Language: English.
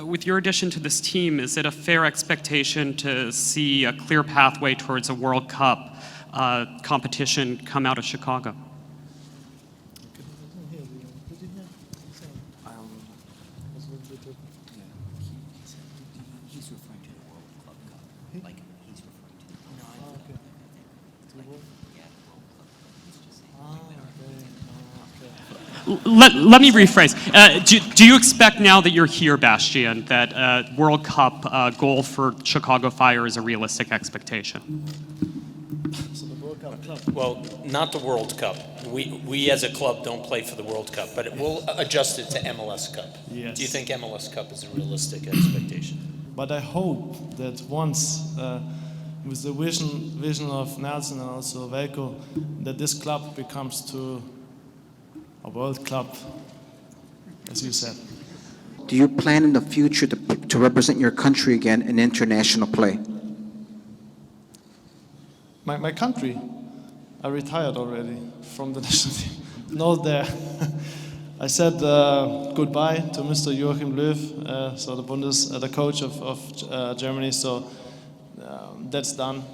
With your addition to this team, is it a fair expectation to see a clear pathway towards a World Cup competition come out of Chicago? He's referring to the World Club Cup. Like, he's referring to the... No, okay. Like, yeah, the World Club Cup. He's just saying... Let me rephrase. Do you expect now that you're here, Bastian, that World Cup goal for Chicago Fire is a realistic expectation? So the World Cup club. Well, not the World Cup. We as a club don't play for the World Cup, but we'll adjust it to MLS Cup. Yes. Do you think MLS Cup is a realistic expectation? But I hope that once, with the vision of Nelson and also Velko, that this club becomes to a world club, as you said. Do you plan in the future to represent your country again in international play? My country, I retired already from the national team. Not there. I said goodbye to Mr. Joachim Löw, so the coach of Germany. So that's done.